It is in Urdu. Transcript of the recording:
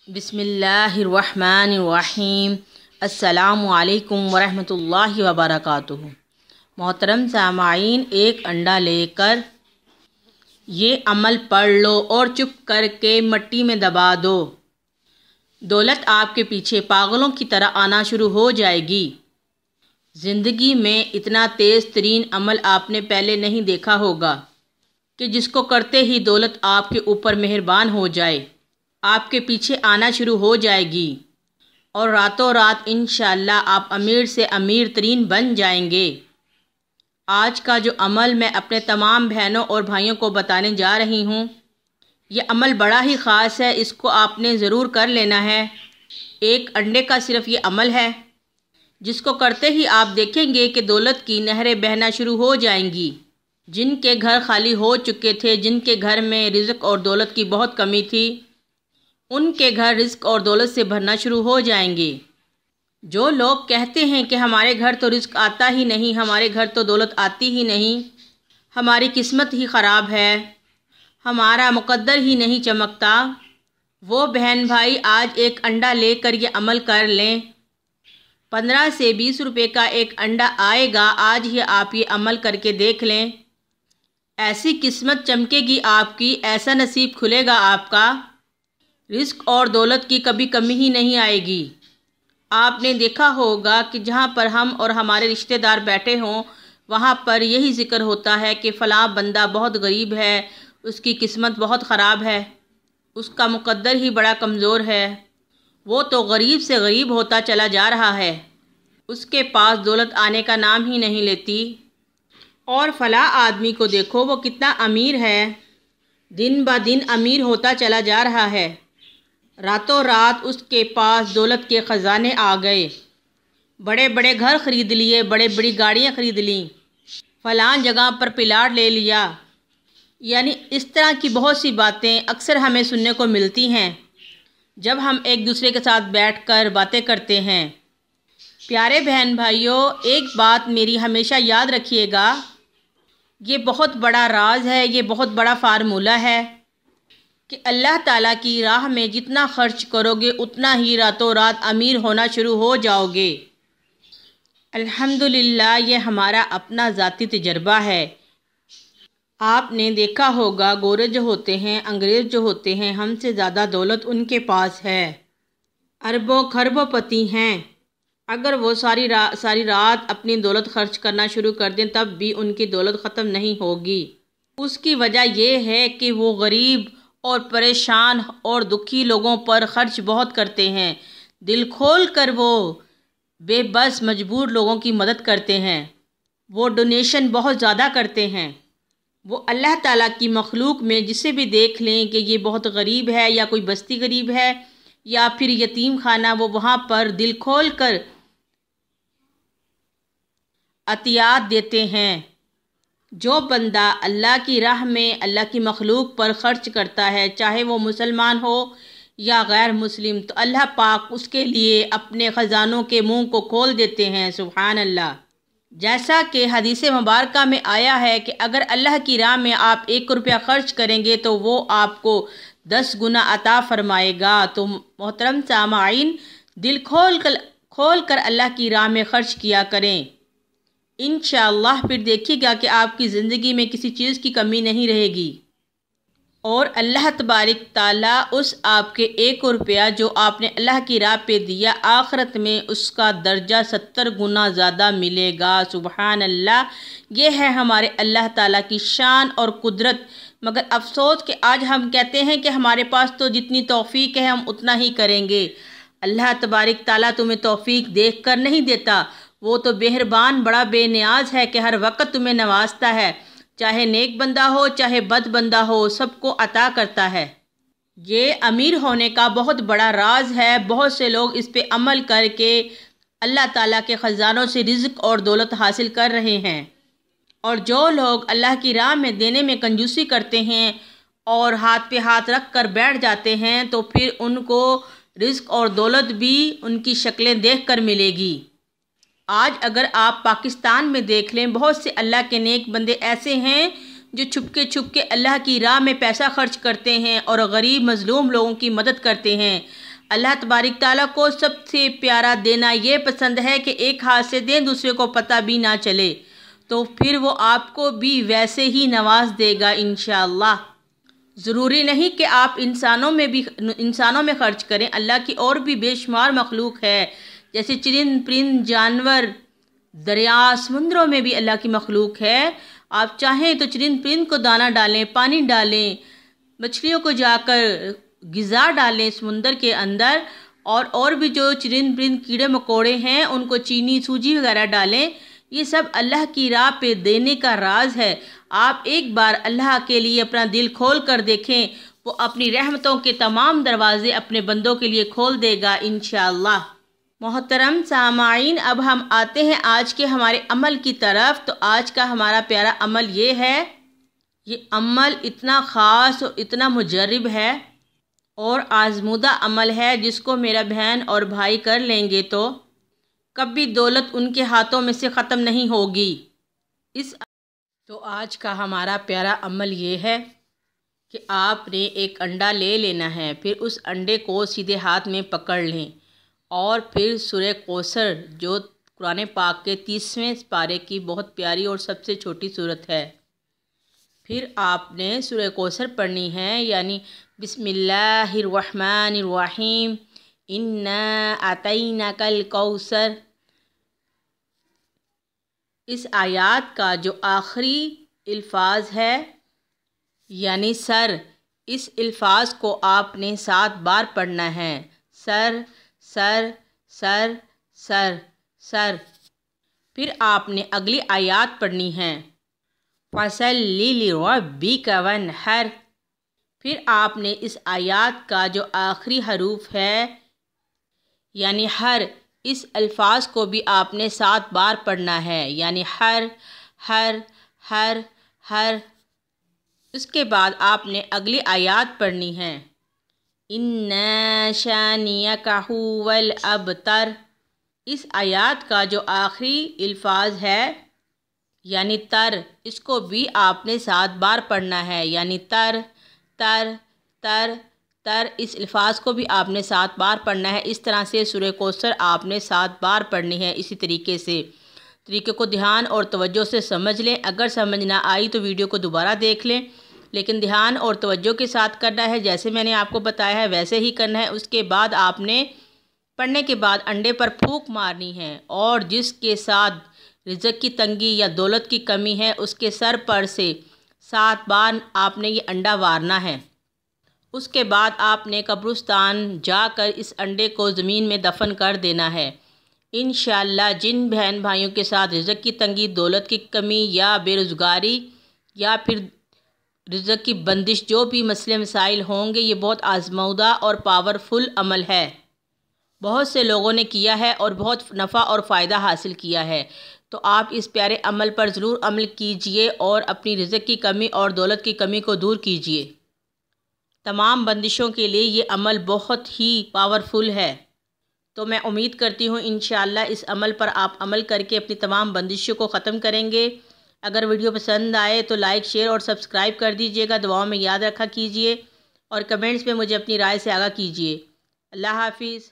بسم اللہ الرحمن الرحیم۔ السلام علیکم ورحمۃ اللہ وبرکاتہ۔ محترم سامعین، ایک انڈا لے کر یہ عمل پڑھ لو اور چپ کر کے مٹی میں دبا دو۔ دولت آپ کے پیچھے پاگلوں کی طرح آنا شروع ہو جائے گی۔ زندگی میں اتنا تیز ترین عمل آپ نے پہلے نہیں دیکھا ہوگا کہ جس کو کرتے ہی دولت آپ کے اوپر مہربان ہو جائے، آپ کے پیچھے آنا شروع ہو جائے گی اور راتوں رات انشاءاللہ آپ امیر سے امیر ترین بن جائیں گے۔ آج کا جو عمل میں اپنے تمام بہنوں اور بھائیوں کو بتانے جا رہی ہوں، یہ عمل بڑا ہی خاص ہے، اس کو آپ نے ضرور کر لینا ہے۔ ایک انڈے کا صرف یہ عمل ہے جس کو کرتے ہی آپ دیکھیں گے کہ دولت کی نہریں بہنا شروع ہو جائیں گی۔ جن کے گھر خالی ہو چکے تھے، جن کے گھر میں رزق اور دولت کی بہت کمی تھی، ان کے گھر رزق اور دولت سے بھرنا شروع ہو جائیں گے۔ جو لوگ کہتے ہیں کہ ہمارے گھر تو رزق آتا ہی نہیں، ہمارے گھر تو دولت آتی ہی نہیں، ہماری قسمت ہی خراب ہے، ہمارا مقدر ہی نہیں چمکتا، وہ بہن بھائی آج ایک انڈا لے کر یہ عمل کر لیں۔ 15 سے 20 روپے کا ایک انڈا آئے گا، آج ہی آپ یہ عمل کر کے دیکھ لیں۔ ایسی قسمت چمکے گی آپ کی، ایسا نصیب کھلے گا آپ کا، رزق اور دولت کی کبھی کمی ہی نہیں آئے گی۔ آپ نے دیکھا ہوگا کہ جہاں پر ہم اور ہمارے رشتہ دار بیٹھے ہوں، وہاں پر یہی ذکر ہوتا ہے کہ فلاں بندہ بہت غریب ہے، اس کی قسمت بہت خراب ہے، اس کا مقدر ہی بڑا کمزور ہے، وہ تو غریب سے غریب ہوتا چلا جا رہا ہے، اس کے پاس دولت آنے کا نام ہی نہیں لیتی، اور فلاں آدمی کو دیکھو وہ کتنا امیر ہے، دن بہ دن امیر ہوتا چلا جا رہا ہے، راتوں رات اس کے پاس دولت کے خزانے آ گئے، بڑے بڑے گھر خرید لیے، بڑے بڑی گاڑیاں خرید لیں، فلاں جگہ پر پلاٹ لے لیا، یعنی اس طرح کی بہت سی باتیں اکثر ہمیں سننے کو ملتی ہیں جب ہم ایک دوسرے کے ساتھ بیٹھ کر باتیں کرتے ہیں۔ پیارے بہن بھائیوں، ایک بات میری ہمیشہ یاد رکھیے گا، یہ بہت بڑا راز ہے، یہ بہت بڑا فارمولہ ہے کہ اللہ تعالیٰ کی راہ میں جتنا خرچ کرو گے اتنا ہی راتوں رات امیر ہونا شروع ہو جاؤ گے۔ الحمدللہ یہ ہمارا اپنا ذاتی تجربہ ہے۔ آپ نے دیکھا ہوگا گورے جو ہوتے ہیں، انگریز جو ہوتے ہیں، ہم سے زیادہ دولت ان کے پاس ہے، اربوں خربوں پتی ہیں، اگر وہ ساری رات اپنی دولت خرچ کرنا شروع کر دیں تب بھی ان کی دولت ختم نہیں ہوگی۔ اس کی وجہ یہ ہے کہ وہ غریب اور پریشان اور دکھی لوگوں پر خرچ بہت کرتے ہیں، دل کھول کر وہ بے بس مجبور لوگوں کی مدد کرتے ہیں، وہ ڈونیشن بہت زیادہ کرتے ہیں۔ وہ اللہ تعالیٰ کی مخلوق میں جسے بھی دیکھ لیں کہ یہ بہت غریب ہے یا کوئی بستی غریب ہے یا پھر یتیم خانہ، وہ وہاں پر دل کھول کر عطیات دیتے ہیں۔ جو بندہ اللہ کی راہ میں اللہ کی مخلوق پر خرچ کرتا ہے، چاہے وہ مسلمان ہو یا غیر مسلم، تو اللہ پاک اس کے لیے اپنے خزانوں کے منہ کو کھول دیتے ہیں۔ سبحان اللہ۔ جیسا کہ حدیث مبارکہ میں آیا ہے کہ اگر اللہ کی راہ میں آپ 1 روپیہ خرچ کریں گے تو وہ آپ کو 10 گنا عطا فرمائے گا۔ تو محترم سامعین، دل کھول کر اللہ کی راہ میں خرچ کیا کریں، انشاءاللہ پھر دیکھیے گا کہ آپ کی زندگی میں کسی چیز کی کمی نہیں رہے گی، اور اللہ تبارک تعالیٰ اس آپ کے 1 روپیہ جو آپ نے اللہ کی راہ پہ دیا، آخرت میں اس کا درجہ 70 گنا زیادہ ملے گا۔ سبحان اللہ۔ یہ ہے ہمارے اللہ تعالیٰ کی شان اور قدرت، مگر افسوس کہ آج ہم کہتے ہیں کہ ہمارے پاس تو جتنی توفیق ہے ہم اتنا ہی کریں گے۔ اللہ تبارک تعالیٰ تمہیں توفیق دیکھ کر نہیں دیتا، وہ تو مہربان بڑا بے نیاز ہے کہ ہر وقت تمہیں نوازتا ہے، چاہے نیک بندہ ہو چاہے بد بندہ ہو، سب کو عطا کرتا ہے۔ یہ امیر ہونے کا بہت بڑا راز ہے، بہت سے لوگ اس پہ عمل کر کے اللہ تعالیٰ کے خزانوں سے رزق اور دولت حاصل کر رہے ہیں، اور جو لوگ اللہ کی راہ میں دینے میں کنجوسی کرتے ہیں اور ہاتھ پہ ہاتھ رکھ کر بیٹھ جاتے ہیں، تو پھر ان کو رزق اور دولت بھی ان کی شکلیں دیکھ کر ملے گی۔ آج اگر آپ پاکستان میں دیکھ لیں، بہت سے اللہ کے نیک بندے ایسے ہیں جو چھپ کے اللہ کی راہ میں پیسہ خرچ کرتے ہیں اور غریب مظلوم لوگوں کی مدد کرتے ہیں۔ اللہ تبارک تعالیٰ کو سب سے پیارا دینا یہ پسند ہے کہ ایک ہاتھ سے دیں دوسرے کو پتہ بھی نہ چلے، تو پھر وہ آپ کو بھی ویسے ہی نواز دے گا انشاءاللہ۔ ضروری نہیں کہ آپ انسانوں میں خرچ کریں، اللہ کی اور بھی بے شمار مخلوق ہے، جیسے چرند پرند جانور، دریا سمندروں میں بھی اللہ کی مخلوق ہے۔ آپ چاہیں تو چرند پرند کو دانہ ڈالیں، پانی ڈالیں، مچھلیوں کو جا کر غذا ڈالیں سمندر کے اندر، اور بھی جو چرند پرند کیڑے مکوڑے ہیں ان کو چینی سوجی وغیرہ ڈالیں۔ یہ سب اللہ کی راہ پہ دینے کا راز ہے۔ آپ ایک بار اللہ کے لیے اپنا دل کھول کر دیکھیں، وہ اپنی رحمتوں کے تمام دروازے اپنے بندوں کے لیے کھول دے گا انشاءاللہ۔ محترم سامعین، اب ہم آتے ہیں آج کے ہمارے عمل کی طرف۔ تو آج کا ہمارا پیارا عمل یہ ہے، یہ عمل اتنا خاص اور اتنا مجرب ہے اور آزمودہ عمل ہے، جس کو میرا بہن اور بھائی کر لیں گے تو کبھی دولت ان کے ہاتھوں میں سے ختم نہیں ہوگی۔ تو آج کا ہمارا پیارا عمل یہ ہے کہ آپ نے ایک انڈا لے لینا ہے، پھر اس انڈے کو سیدھے ہاتھ میں پکڑ لیں، اور پھر سورہ کوثر جو قرآن پاک کے 30ویں پارے کی بہت پیاری اور سب سے چھوٹی سورت ہے، پھر آپ نے سورہ کوثر پڑھنی ہے، یعنی بسم اللہ الرحمن الرحیم، انا اعطیناک الکوثر۔ اس آیات کا جو آخری الفاظ ہے یعنی سر، اس الفاظ کو آپ نے 7 بار پڑھنا ہے، سر سر سر سر سر۔ پھر آپ نے اگلی آیات پڑھنی ہے، فَصَلِّ لِرَبِّكَ وَانْحَرْ۔ پھر آپ نے اس آیات کا جو آخری حروف ہے یعنی ہر، اس الفاظ کو بھی آپ نے 7 بار پڑھنا ہے، یعنی ہر ہر ہر ہر۔ اس کے بعد آپ نے اگلی آیات پڑھنی ہے، اِنَّا شَانِئَكَ هُوَ الْأَبْتَرُ۔ اس آیات کا جو آخری الفاظ ہے یعنی تر، اس کو بھی آپ نے 7 بار پڑھنا ہے، یعنی تر تر تر تر۔ اس الفاظ کو بھی آپ نے 7 بار پڑھنا ہے۔ اس طرح سے سورہ کوثر آپ نے 7 بار پڑھنی ہے۔ اسی طریقے سے طریقے کو دھیان اور توجہ سے سمجھ لیں۔ اگر سمجھ نہ آئی تو ویڈیو کو دوبارہ دیکھ لیں، لیکن دھیان اور توجہ کے ساتھ کرنا ہے، جیسے میں نے آپ کو بتایا ہے ویسے ہی کرنا ہے۔ اس کے بعد آپ نے پڑھنے کے بعد انڈے پر پھونک مارنی ہے، اور جس کے ساتھ رزق کی تنگی یا دولت کی کمی ہے اس کے سر پر سے 7 بار آپ نے یہ انڈا وارنا ہے۔ اس کے بعد آپ نے قبرستان جا کر اس انڈے کو زمین میں دفن کر دینا ہے۔ انشاءاللہ جن بہن بھائیوں کے ساتھ رزق کی تنگی، دولت کی کمی یا بے روزگاری یا پھر رزق کی بندش، جو بھی مسئلے مسائل ہوں گے، یہ بہت آزمودہ اور پاورفل عمل ہے، بہت سے لوگوں نے کیا ہے اور بہت نفع اور فائدہ حاصل کیا ہے۔ تو آپ اس پیارے عمل پر ضرور عمل کیجئے اور اپنی رزق کی کمی اور دولت کی کمی کو دور کیجئے۔ تمام بندشوں کے لیے یہ عمل بہت ہی پاورفل ہے۔ تو میں امید کرتی ہوں انشاءاللہ اس عمل پر آپ عمل کر کے اپنی تمام بندشوں کو ختم کریں گے۔ اگر ویڈیو پسند آئے تو لائک، شیئر اور سبسکرائب کر دیجئے گا، دعاؤں میں یاد رکھا کیجئے، اور کمنٹس میں مجھے اپنی رائے سے آگاہ کیجئے۔ اللہ حافظ۔